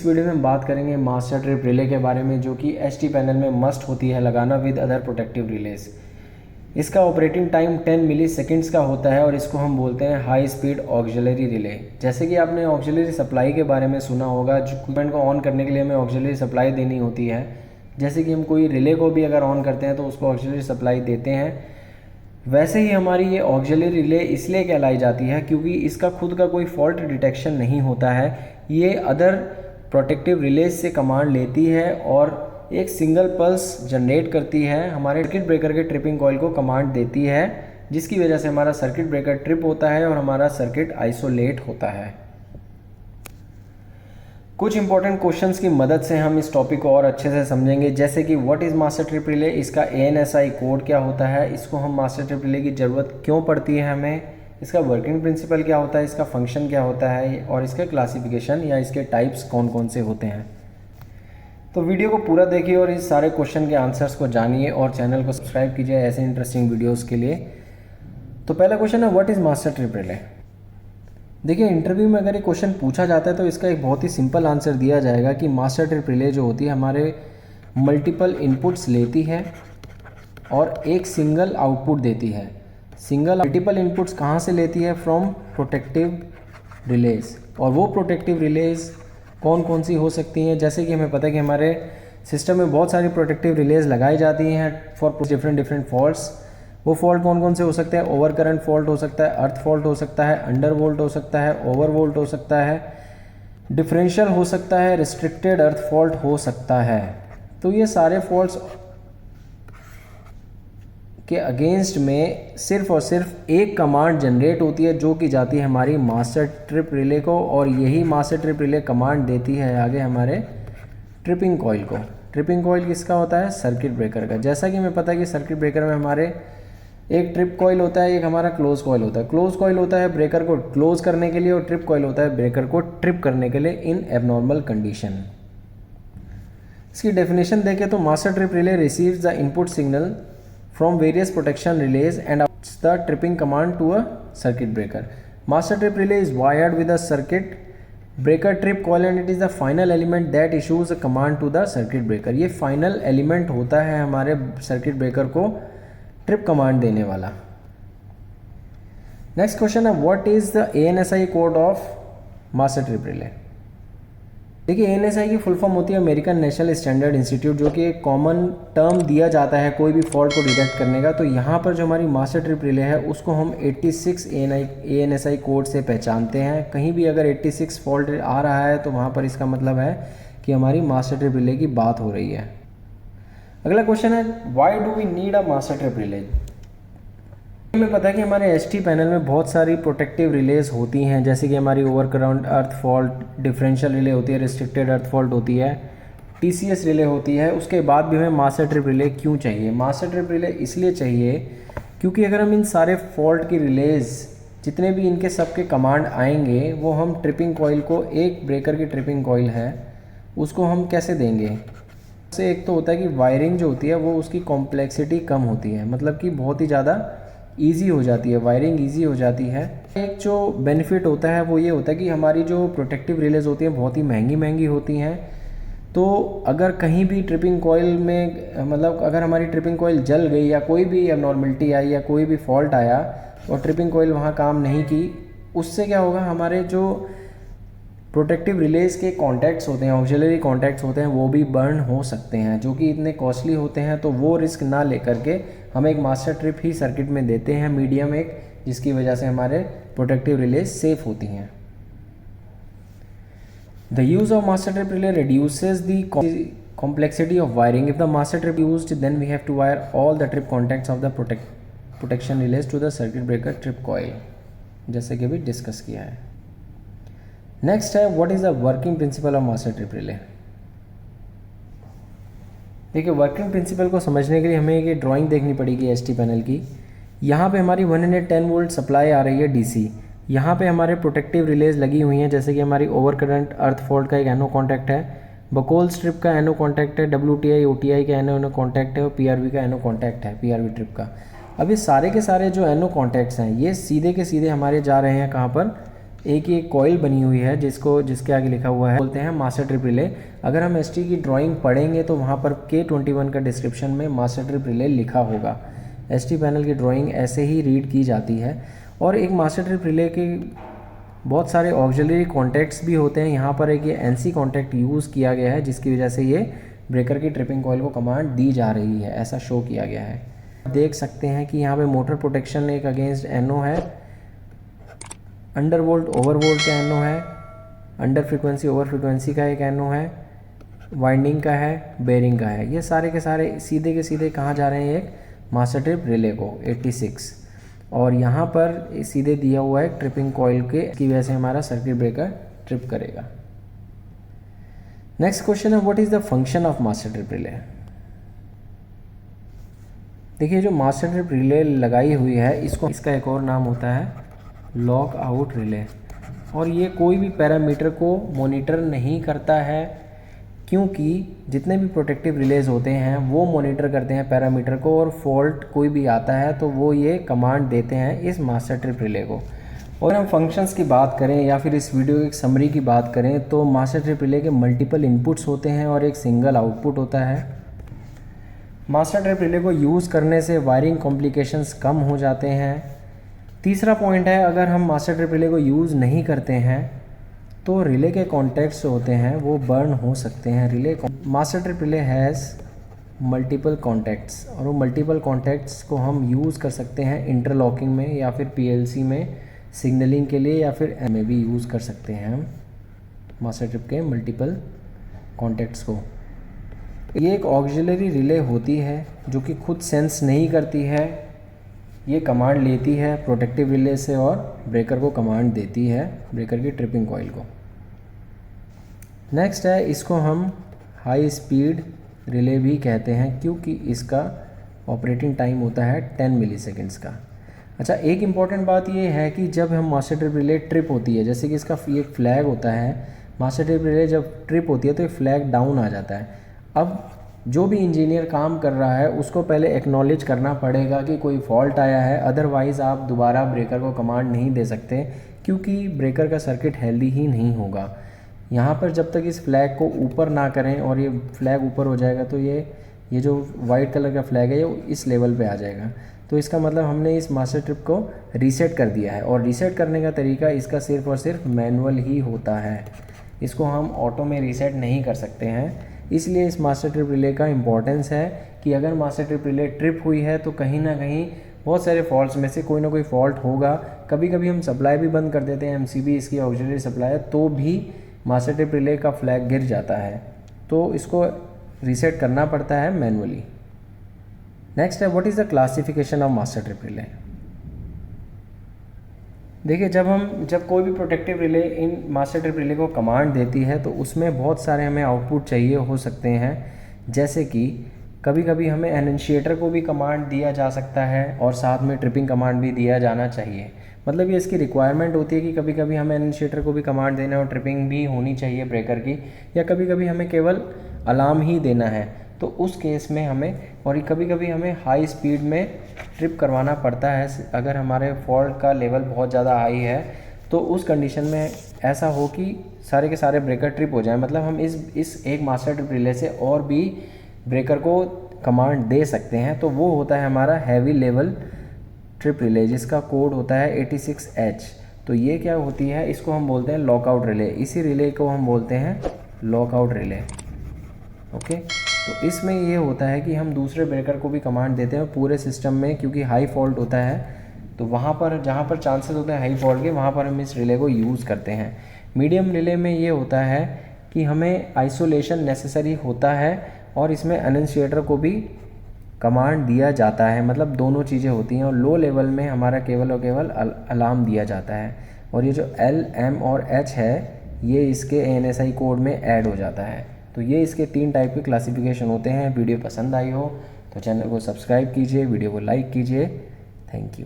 इस वीडियो में हम बात करेंगे मास्टर ट्रिप रिले के बारे में, जो कि एसटी पैनल में मस्ट होती है लगाना विद अदर प्रोटेक्टिव रिलेज। इसका ऑपरेटिंग टाइम 10 मिली सेकेंड्स का होता है और इसको हम बोलते हैं हाई स्पीड ऑक्सिलरी रिले। जैसे कि आपने ऑक्सिलरी सप्लाई के बारे में सुना होगा, जो इक्विपमेंट को ऑन करने के लिए हमें ऑक्सिलरी सप्लाई देनी होती है। जैसे कि हम कोई रिले को भी अगर ऑन करते हैं तो उसको ऑक्सिलरी सप्लाई देते हैं, वैसे ही हमारी ये ऑक्सिलरी रिले इसलिए कहलाई जाती है क्योंकि इसका खुद का कोई फॉल्ट डिटेक्शन नहीं होता है। ये अदर प्रोटेक्टिव रिलेज से कमांड लेती है और एक सिंगल पल्स जनरेट करती है, हमारे सर्किट ब्रेकर के ट्रिपिंग कॉइल को कमांड देती है, जिसकी वजह से हमारा सर्किट ब्रेकर ट्रिप होता है और हमारा सर्किट आइसोलेट होता है। कुछ इंपॉर्टेंट क्वेश्चंस की मदद से हम इस टॉपिक को और अच्छे से समझेंगे, जैसे कि what is master trip relay, इसका ANSI कोड क्या होता है, इसको हम मास्टर ट्रिप रिले की ज़रूरत क्यों पड़ती है हमें, इसका वर्किंग प्रिंसिपल क्या होता है, इसका फंक्शन क्या होता है और इसका क्लासिफिकेशन या इसके टाइप्स कौन कौन से होते हैं। तो वीडियो को पूरा देखिए और इस सारे क्वेश्चन के आंसर्स को जानिए और चैनल को सब्सक्राइब कीजिए ऐसे इंटरेस्टिंग वीडियोज़ के लिए। तो पहला क्वेश्चन है what is master trip relay. देखिए, इंटरव्यू में अगर ये क्वेश्चन पूछा जाता है तो इसका एक बहुत ही सिंपल आंसर दिया जाएगा कि मास्टर ट्रिप रिले जो होती है हमारे मल्टीपल इनपुट्स लेती है और एक सिंगल आउटपुट देती है। मल्टीपल इनपुट्स कहाँ से लेती है? From protective release. और वो प्रोटेक्टिव रिलेज कौन कौन सी हो सकती हैं? जैसे कि हमें पता है कि हमारे सिस्टम में बहुत सारी प्रोटेक्टिव रिलेज लगाई जाती हैं फॉर डिफरेंट फॉल्ट्स। वो फॉल्ट कौन कौन से हो सकते हैं? ओवर करंट फॉल्ट हो सकता है, अर्थ फॉल्ट हो सकता है, अंडर वोल्ट हो सकता है, ओवर वोल्ट हो सकता है, डिफरेंशियल हो सकता है, रिस्ट्रिक्टेड अर्थ फॉल्ट हो सकता है। तो ये सारे फॉल्ट्स के अगेंस्ट में सिर्फ और सिर्फ एक कमांड जनरेट होती है जो कि जाती है हमारी मास्टर ट्रिप रिले को, और यही मास्टर ट्रिप रिले कमांड देती है आगे हमारे ट्रिपिंग कॉइल को। ट्रिपिंग कॉइल किसका होता है? सर्किट ब्रेकर का। जैसा कि हमें पता है कि सर्किट ब्रेकर में हमारे एक ट्रिप कॉइल होता है, एक हमारा क्लोज कॉइल होता है। क्लोज कॉइल होता है ब्रेकर को क्लोज करने के लिए और ट्रिप कॉइल होता है ब्रेकर को ट्रिप करने के लिए इन एबनॉर्मल कंडीशन। इसकी डेफिनेशन देखें तो master trip relay receives the input signal from various protection relays and outs the tripping command to a circuit breaker. Master trip relay is wired with a circuit breaker trip coil and it is the final element that issues a command to the circuit breaker. ये final element होता है हमारे circuit breaker को trip command देने वाला। Next question है what is the ANSI code of master trip relay. देखिए, ANSI की फुल फॉर्म होती है अमेरिकन नेशनल स्टैंडर्ड इंस्टीट्यूट, जो कि एक कॉमन टर्म दिया जाता है कोई भी फॉल्ट को डिटेक्ट करने का। तो यहाँ पर जो हमारी मास्टर ट्रिप रिले है उसको हम 86 ANSI कोड से पहचानते हैं। कहीं भी अगर 86 फॉल्ट आ रहा है तो वहाँ पर इसका मतलब है कि हमारी मास्टर ट्रिप रिले की बात हो रही है। अगला क्वेश्चन है why do we need a master trip relay. हमें पता है कि हमारे एसटी पैनल में बहुत सारी प्रोटेक्टिव रिलेज होती हैं, जैसे कि हमारी ओवर करंट अर्थ फॉल्ट, डिफरेंशियल रिले होती है, रिस्ट्रिक्टेड अर्थ फॉल्ट होती है, TCS रिले होती है। उसके बाद भी हमें मास्टर ट्रिप रिले क्यों चाहिए? मास्टर ट्रिप रिले इसलिए चाहिए क्योंकि अगर हम इन सारे फॉल्ट की रिलेज जितने भी इनके सबके कमांड आएंगे वो हम ट्रिपिंग कॉइल को, एक ब्रेकर की ट्रिपिंग कॉइल है उसको हम कैसे देंगे? से एक तो होता है कि वायरिंग जो होती है वो उसकी कॉम्प्लेक्सिटी कम होती है, मतलब कि बहुत ही ज़्यादा ईजी हो जाती है, वायरिंग ईजी हो जाती है। एक जो बेनिफिट होता है वो ये होता है कि हमारी जो प्रोटेक्टिव रिलेज होती हैं बहुत ही महंगी होती हैं। तो अगर कहीं भी ट्रिपिंग कॉइल में, मतलब अगर हमारी ट्रिपिंग कॉइल जल गई या कोई भी एबनॉर्मलिटी आई या कोई भी फॉल्ट आया और ट्रिपिंग कॉइल वहाँ काम नहीं की, उससे क्या होगा, हमारे जो प्रोटेक्टिव रिलेज के कॉन्टैक्ट्स होते हैं, ऑक्सिलरी कॉन्टैक्ट्स होते हैं, वो भी बर्न हो सकते हैं, जो कि इतने कॉस्टली होते हैं। तो वो रिस्क ना लेकर के हम एक मास्टर ट्रिप ही सर्किट में देते हैं, मीडियम एक, जिसकी वजह से हमारे प्रोटेक्टिव रिलेज सेफ होती हैं। The use of master trip relay reduces the complexity of wiring. If the master trip used, then we have to wire all the trip contacts of the protection relays to the circuit breaker trip coil, जैसे कि अभी discuss किया है। Next है what is the working principle of master trip relay. देखिए, working principle को समझने के लिए हमें ये ड्राइंग देखनी पड़ेगी एसटी पैनल की। यहाँ पे हमारी 110 वोल्ट सप्लाई आ रही है DC। यहाँ पे हमारे प्रोटेक्टिव रिलेज लगी हुई हैं, जैसे कि हमारी ओवर करंट अर्थ फॉल्ट का एक एनो कॉन्टैक्ट है, बकोल स्ट्रिप का एनो कॉन्टैक्ट है, WTI OTI का एनो कॉन्टैक्ट है और PRV का एनो कॉन्टैक्ट है, PRV ट्रिप का। अब ये सारे के सारे जो एनो कॉन्टैक्ट्स हैं ये सीधे के सीधे हमारे जा रहे हैं कहाँ पर? एक ये कॉइल बनी हुई है जिसके आगे लिखा हुआ है, बोलते हैं मास्टर ट्रिप रिले। अगर हम एसटी की ड्राइंग पढ़ेंगे तो वहाँ पर K21 का डिस्क्रिप्शन में मास्टर ट्रिप रिले लिखा होगा। एसटी पैनल की ड्राइंग ऐसे ही रीड की जाती है। और एक मास्टर ट्रिप रिले के बहुत सारे ऑक्सिलरी कॉन्टैक्ट्स भी होते हैं। यहाँ पर एक ये NC कॉन्टैक्ट यूज़ किया गया है जिसकी वजह से ये ब्रेकर की ट्रिपिंग कॉइल को कमांड दी जा रही है, ऐसा शो किया गया है। देख सकते हैं कि यहाँ पे मोटर प्रोटेक्शन एक अगेंस्ट NO है, अंडर वोल्ट ओवर वोल्ट का NO है, अंडर फ्रीक्वेंसी ओवर फ्रीक्वेंसी का एक NO है, वाइंडिंग का है, बेरिंग का है। ये सारे के सारे सीधे के सीधे कहाँ जा रहे हैं, एक मास्टर ट्रिप रिले को 86। और यहाँ पर सीधे दिया हुआ है ट्रिपिंग कॉइल की वजह से हमारा सर्किट ब्रेकर ट्रिप करेगा। नेक्स्ट क्वेश्चन है, what is the function of master trip relay. देखिए जो मास्टर ट्रिप रिले लगाई हुई है इसका एक और नाम होता है लॉक आउट रिले। और ये कोई भी पैरामीटर को मॉनिटर नहीं करता है, क्योंकि जितने भी प्रोटेक्टिव रिलेज होते हैं वो मॉनिटर करते हैं पैरामीटर को, और फॉल्ट कोई भी आता है तो वो ये कमांड देते हैं इस मास्टर ट्रिप रिले को। और हम फंक्शंस की बात करें या फिर इस वीडियो की एक समरी की बात करें तो मास्टर ट्रिप रिले के मल्टीपल इनपुट्स होते हैं और एक सिंगल आउटपुट होता है। मास्टर ट्रिप रिले को यूज़ करने से वायरिंग कॉम्प्लिकेशंस कम हो जाते हैं। तीसरा पॉइंट है, अगर हम मास्टर ट्रिप रिले को यूज़ नहीं करते हैं तो रिले के कॉन्टैक्ट्स होते हैं वो बर्न हो सकते हैं। Master trip relay has multiple contacts, और वो मल्टीपल कॉन्टैक्ट्स को हम यूज़ कर सकते हैं इंटरलॉकिंग में या फिर PLC में सिग्नलिंग के लिए, या फिर में भी यूज़ कर सकते हैं हम मास्टर ट्रिप के मल्टीपल कॉन्टैक्ट्स को। ये एक ऑक्सिलरी रिले होती है जो कि खुद सेंस नहीं करती है, ये कमांड लेती है प्रोटेक्टिव रिले से और ब्रेकर को कमांड देती है ब्रेकर की ट्रिपिंग कॉइल को। नेक्स्ट है, इसको हम हाई स्पीड रिले भी कहते हैं क्योंकि इसका ऑपरेटिंग टाइम होता है 10 मिलीसेकंड्स का। अच्छा, एक इम्पॉर्टेंट बात ये है कि जब हम मास्टर ट्रिप रिले ट्रिप होती है, जैसे कि इसका ये फ्लैग होता है, मास्टर ट्रिप रिले जब ट्रिप होती है तो ये फ्लैग डाउन आ जाता है। अब जो भी इंजीनियर काम कर रहा है उसको पहले एक्नॉलेज करना पड़ेगा कि कोई फॉल्ट आया है, अदरवाइज़ आप दोबारा ब्रेकर को कमांड नहीं दे सकते क्योंकि ब्रेकर का सर्किट हेल्दी ही नहीं होगा। यहाँ पर जब तक इस फ्लैग को ऊपर ना करें और ये फ्लैग ऊपर हो जाएगा तो ये जो वाइट कलर का फ्लैग है ये इस लेवल पे आ जाएगा। तो इसका मतलब हमने इस मास्टर ट्रिप को रीसेट कर दिया है, और रीसेट करने का तरीका इसका सिर्फ और सिर्फ मैनुअल ही होता है। इसको हम ऑटो में रीसेट नहीं कर सकते हैं। इसलिए इस मास्टर ट्रिप रिले का इम्पोर्टेंस है कि अगर मास्टर ट्रिप रिले ट्रिप हुई है तो कहीं ना कहीं बहुत सारे फॉल्ट्स में से कोई ना कोई फॉल्ट होगा। कभी कभी हम सप्लाई भी बंद कर देते हैं, MCB इसकी ऑक्सिलरी सप्लाई है, तो भी मास्टर ट्रिप रिले का फ्लैग गिर जाता है, तो इसको रीसेट करना पड़ता है मैनुअली। नेक्स्ट है, what is the classification of master trip relay. देखिए जब कोई भी protective relay in master trip relay को कमांड देती है तो उसमें बहुत सारे हमें आउटपुट चाहिए हो सकते हैं। जैसे कि कभी कभी हमें एनंशिएटर को भी कमांड दिया जा सकता है और साथ में ट्रिपिंग कमांड भी दिया जाना चाहिए। मतलब ये इसकी रिक्वायरमेंट होती है कि कभी कभी हमें एनंशिएटर को भी कमांड देना और ट्रिपिंग भी होनी चाहिए ब्रेकर की, या कभी कभी हमें केवल अलार्म ही देना है तो उस केस में हमें, और कभी कभी हमें हाई स्पीड में ट्रिप करवाना पड़ता है अगर हमारे फॉल्ट का लेवल बहुत ज़्यादा हाई है, तो उस कंडीशन में ऐसा हो कि सारे के सारे ब्रेकर ट्रिप हो जाए। मतलब हम इस एक मास्टर ट्रिप रिले से और भी ब्रेकर को कमांड दे सकते हैं, तो वो होता है हमारा हैवी लेवल ट्रिप रिले जिसका कोड होता है 86H। तो ये क्या होती है, इसको हम बोलते हैं लॉकआउट रिले, इसी रिले को हम बोलते हैं लॉकआउट रिले। ओके, तो इसमें ये होता है कि हम दूसरे ब्रेकर को भी कमांड देते हैं पूरे सिस्टम में, क्योंकि हाई फॉल्ट होता है तो वहाँ पर जहाँ पर चांसेस होते हैं हाई फॉल्ट के, वहाँ पर हम इस रिले को यूज़ करते हैं। मीडियम रिले में ये होता है कि हमें आइसोलेशन नेसेसरी होता है और इसमें अनंशिएटर को भी कमांड दिया जाता है, मतलब दोनों चीज़ें होती हैं। और लो लेवल में हमारा केवल और केवल अलार्म दिया जाता है, और ये जो L, M और H है ये इसके ANSI कोड में ऐड हो जाता है। तो ये इसके 3 टाइप के क्लासिफिकेशन होते हैं। वीडियो पसंद आई हो तो चैनल को सब्सक्राइब कीजिए, वीडियो को लाइक कीजिए। Thank you.